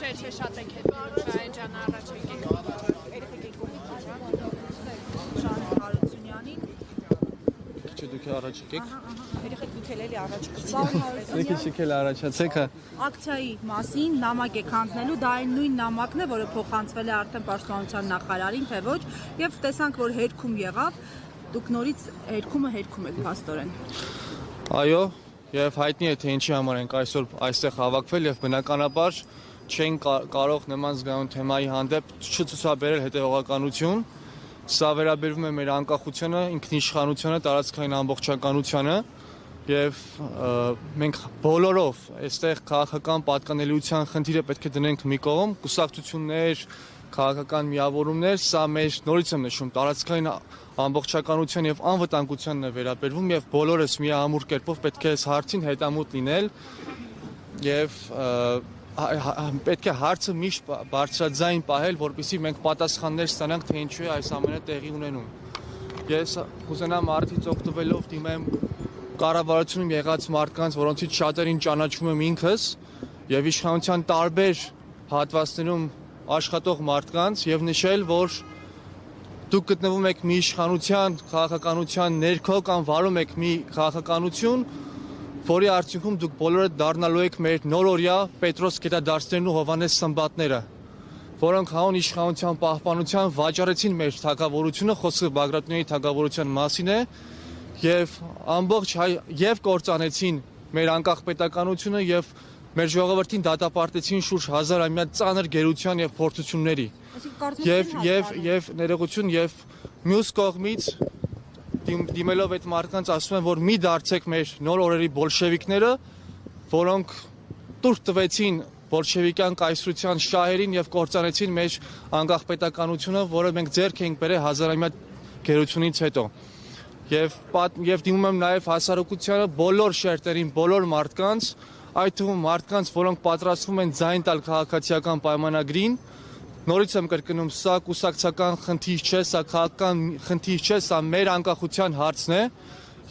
Չէ, շատ եք հետևում, Շահեն ջան, առաջ եկեք։ Հարությունյանին Չէ, դուք առաջ եկեք։ երեխեք դուք էլի առաջ Եկեք առաջացեք։ Ակցիայի մասին նամակ եք հանձնելու, դա այն նույն նամակն է, որը փոխանցվել է արդեն Պաշտպանության նախարարին, թե ոչ, եւ տեսանք, որ հերքում եղավ, դուք նորից հերքումը եք փաստորեն։ Այո, եւ հայտնի է թե ինչի համար ենք այսօր այստեղ հավաքվել եւ բնականաբար չեն կարող նման զգայուն թեմայի հանդեպ չցուցաբերել հետեւողականություն։ Սա վերաբերվում է մեր անկախությանը, ինքնիշխանությանը, տարածքային ամբողջականությանը եւ մենք բոլորով այստեղ քաղաքական պատկանելիության խնդիրը պետք է դնենք մի կողմ, կուսակցություններ, քաղաքական միավորումներ, սա մեր նորից եմ նշում տարածքային ամբողջականության եւ անվտանգությանն է վերաբերվում եւ բոլորս միամուռ կերպով պետք է այս հարցին հետամուտ լինել եւ պետք է հարցը միշտ բարձրաձայն պահել, որպեսզի մենք պատասխաններ ստանանք, թե ինչու է այս ամենը տեղի ունենում։ Ես կուզենամ արդից օգտվելով դիմեմ կառավարությունում եղած մարդկանց, որոնցից շատերին ճանաչում եմ ինքս եւ իշխանության տարբեր հատվածներում աշխատող մարդկանց եւ նշել, որ դուք գտնվում եք մի իշխանության, քաղաքականության ներքո կամ վարում եք մի քաղաքականություն, որի արդյունքում դուք բոլորը դառնալու եք մեր նորօրյա Պետրոս Գետադարցներն ու Հովհաննես Սմբատները, որոնք հանուն իշխանության պահպանության վաճառեցին մեր թագավորությունը, խոսքը Բագրատունյանի թագավորության մասին է, եւ ամբողջ եւ կործանեցին մեր անկախ պետականությունը եւ մեր ժողովրդին դատապարտեցին շուրջ 1000-ամյա ծանր գերության եւ փորձությունների։ Եվ ներողություն եւ մյուս կողմից դիմելով այդ մարդկանց ասում են, որ մի դարձեք մեր նոր օրերի բոլշևիկները, որոնք տուր տվեցին բոլշևիկյան կայսրության շահերին եւ կործանեցին մեր անկախ պետականությունը, որը մենք ձեռք ենք բերել 1000-ամյա գերությունից հետո։ Եվ դիմում եմ նաեւ հասարակությանը բոլոր շերտերին, բոլոր մարդկանց, այդ թվում մարդկանց, որոնք պատրաստվում են ձայն տալ քաղաքացիական պայմանագրին, նորից եմ կրկնում, սա կուսակցական խնդիր չէ, սա քաղաքական խնդիր չէ, սա մեր անկախության հարցն է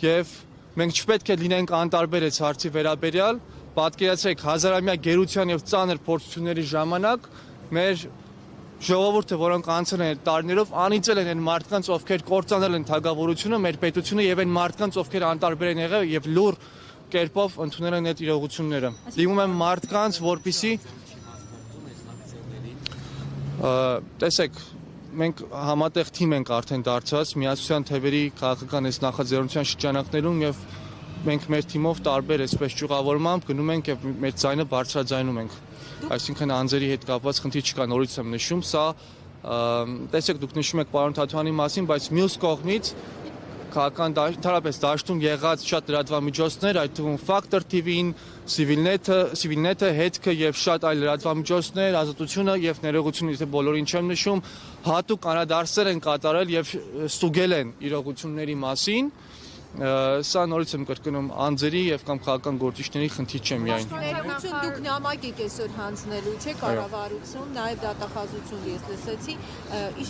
եւ մենք չպետք է լինենք անտարբեր այս հարցի վերաբերյալ, պատկերացրեք 1000-ամյա գերության եւ ծանր փորձությունների ժամանակ մեր ժողովուրդը, որոնք անցել են տարիներով, անիծել են այն մարդկանց, ովքեր կործանել են թագավորությունը, մեր պետությունը եւ այն մարդկանց, ովքեր անտարբեր են եղել եւ լուր կերպով ընդունել են այդ իրողությունները։ Դիմում եմ մարդկանց, որպեսզի տեսեք, մենք համատեղ թիմ ենք արդեն դարձած Միացության թևերի քաղաքական այս նախաձեռնության շրջանակներում եւ մենք մեր թիմով տարբեր այսպես ճյուղավորմամբ գնում ենք եւ մեր ձայնը բարձրաձայնում ենք։ Այսինքն անձերի հետ կապված խնդիր չկա, նորից եմ նշում, սա տեսեք դուք նշում եք պարոն Թաթյանի մասին, բայց մյուս կողմից քաղաքական դաշտում դաշտում եղած շատ լրատվամիջոցներ, այդ թվում Factor TV-ին, Civilnet-ը, հետքը եւ շատ այլ լրատվամիջոցներ, Ազատությունը եւ Ներողությունը, եթե բոլորին չեմ նշում, հատուկ անդրադարձեր են կատարել եւ ստուգել են իրողությունների մասին։ Սա նորից եմ կրկնում անձերի եւ կամ քաղաքական գործիչների խնդիր չէ միայն։ Ներողություն, դուք նամակ եք այսօր հանձնելու, չէ՞, կառավարություն, նաեւ դատախազություն ես լսեցի,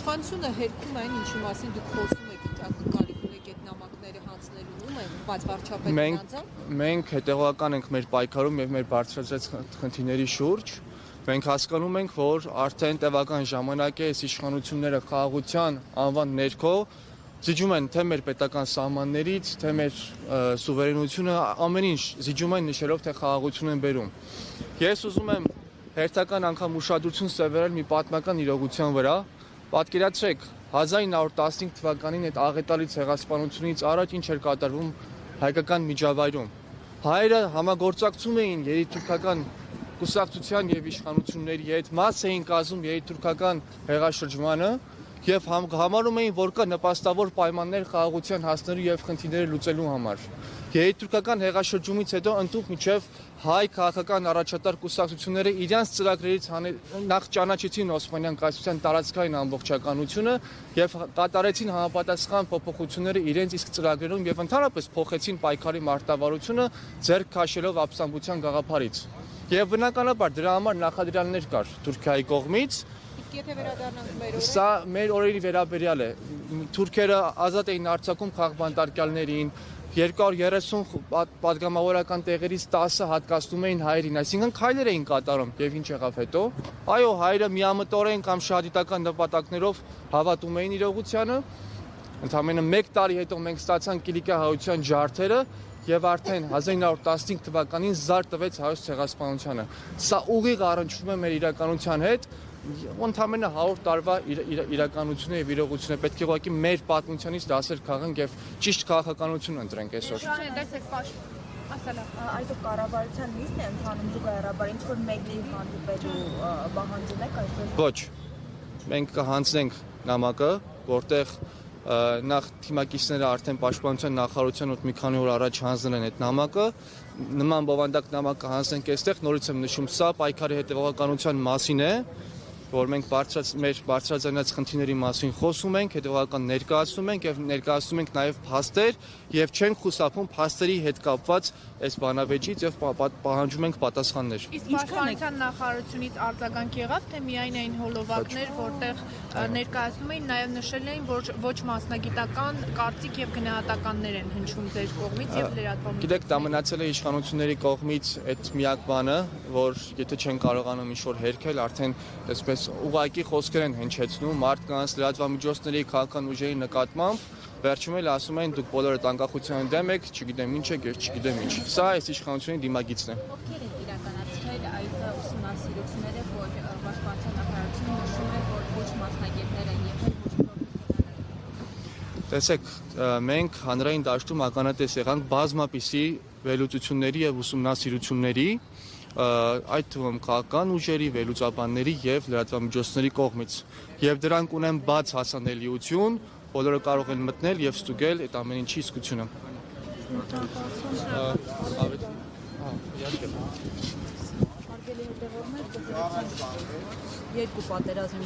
իշխանությունը հերքում այն ինչի մասին դուք խոսում եք, ինչ ակնկալի ունեք այդ նամակները հանձնելուն, բայց վարչապետն անձամբ։ Մենք հետեւողական ենք մեր պայքարում եւ մեր բարձրացած խնդիրների շուրջ։ Մենք հասկանում ենք, որ արդեն տևական ժամանակ է այս իշխանությունները խաղաղության անվան ներքո զիջում են թե մեր պետական սահմաններից, թե մեր սուվերենությունը, ամեն ինչ զիջում են նշելով, թե խաղաղություն են բերում։ Ես ուզում եմ հերթական անգամ ուշադրություն սևեռել մի պատմական իրողության վրա։ Պատկերացրեք 1915 թվականին այդ աղետալի ցեղասպանությունից առաջ ինչ էր կատարվում հայկական միջավայրում։ Հայերը համագործակցում էին երիտուրքական կուսակցության եւ իշխանությունների հետ, մաս էին կազմում երիտուրքական հեղաշրջմանը եւ համարում էին, որ կա նպաստավոր պայմաններ խաղաղության հասնելու եւ խնդիրները լուծելու համար։ Երիտուրքական հեղաշրջումից հետո ընդհանուր միջև հայ քաղաքական առաջատար կուսակցությունները իրենց ծրագրերից նախ ճանաչեցին Օսմանյան կայսրության տարածքային ամբողջականությունը եւ կատարեցին համապատասխան փոփոխությունները իրենց իսկ ծրագրերում եւ ընդհանրապես փոխեցին պայքարի մարտավարությունը ձեռք քաշելով ապստամբության գաղափարից։ Եվ բնականաբար դրա համար նախադրյալներ կար Թուրքիայի կողմից։ Եթե վերադառնանք մեր օրերը, սա մեր օրերի վերաբերյալ է։ Թուրքերը ազատ էին արձակում քաղաքբանտարկյալներին, 230 պատգամավորական տեղերից 10-ը հատկացնում էին հայերին, այսինքն քայլեր էին կատարում եւ ինչ եղավ հետո։ Այո, հայերը միամտորեն կամ շահադիտական նպատակներով հավատում էին իրողությանը։ Ընդամենը 1 տարի հետո մենք ստացանք Կիլիկա հայության ջարդերը եւ արդեն 1915 թվականին զար տվեց հայոց ցեղասպանությանը։ Սա ուղիղ առնչվում է մեր իրականության հետ։ Ընդամենը 100 տարվա իրականությունը եւ իրողությունը պետք է ուղղակի մեր պատմությունից դասեր քաղենք եւ ճիշտ քաղաքականություն ընտրենք այսօր։ Այսօր կառավարության նիստն է ընթանում զուգահեռաբար, ինչ որ մեկին հանդիպելու պահանջում եք այսօր։ Ոչ։ Մենք կհանձնենք նամակը, որտեղ նախ թիմակիցները արդեն պաշտպանության նախարարության օդ մի քանի օր առաջ հանձնել են այդ նամակը, նման բովանդակ նամակը հանձնենք այստեղ, նորից եմ նշում, սա պայքարի հետևողականության մասին է, որ մենք մեր բարձրաձայնած խնդիրների մասին խոսում ենք, հետևողական ներկայացնում ենք եւ ներկայացնում ենք նաեւ փաստեր եւ չենք խուսափում փաստերի հետ կապված այս բանավեճից եւ պահանջում ենք պատասխաններ։ Իսկ պաշտպանության նախարարությունից արձագանք եղավ, թե միայն այն հոլովակներ, որտեղ ներկայացնում էին, նաեւ նշել էին, որ ոչ մասնագիտական կարծիք եւ գնահատականներ են հնչում ձեր կողմից եւ լրատվամիջոցներից։ Գիտեք, դա մնացել է իշխանությունների կողմից այդ միակ բանը, որ եթե չեն կարողանում ինչ-որ հերքել, արդեն այսպես ուղղակի խոսքեր են հնչեցնում մարդկանց, լրատվամիջոցների, քաղաքական ուժերի նկատմամբ, վերջում էլ ասում են դուք բոլորը անկախության դեմ եք, չգիտեմ ինչ եք, ես չգիտեմ ինչ։ Սա այս իշխանությունների դիմագիծն է։ Ովքեր են իրականացրել այս ուսումնասիրությունները, որ պաշտպանության նախարարությունը նշում է, որ ոչ մասնագետներ են եղել, ոչ պրոֆեսիոնալներ։ Տեսեք, մենք հանրային դաշտում ականատես եղանք բազմապիսի վերլուծությունների եւ ուսումնասիրությունների, այդ թվում քաղաքական ուժերի, վերլուծաբանների եւ լրատվամիջոցների կողմից։ Եվ դրանք ունեն բաց հասանելիություն, բոլորը կարող են մտնել եւ ստուգել այդ ամեն ինչի իսկությունը։ Երկու պատերազմի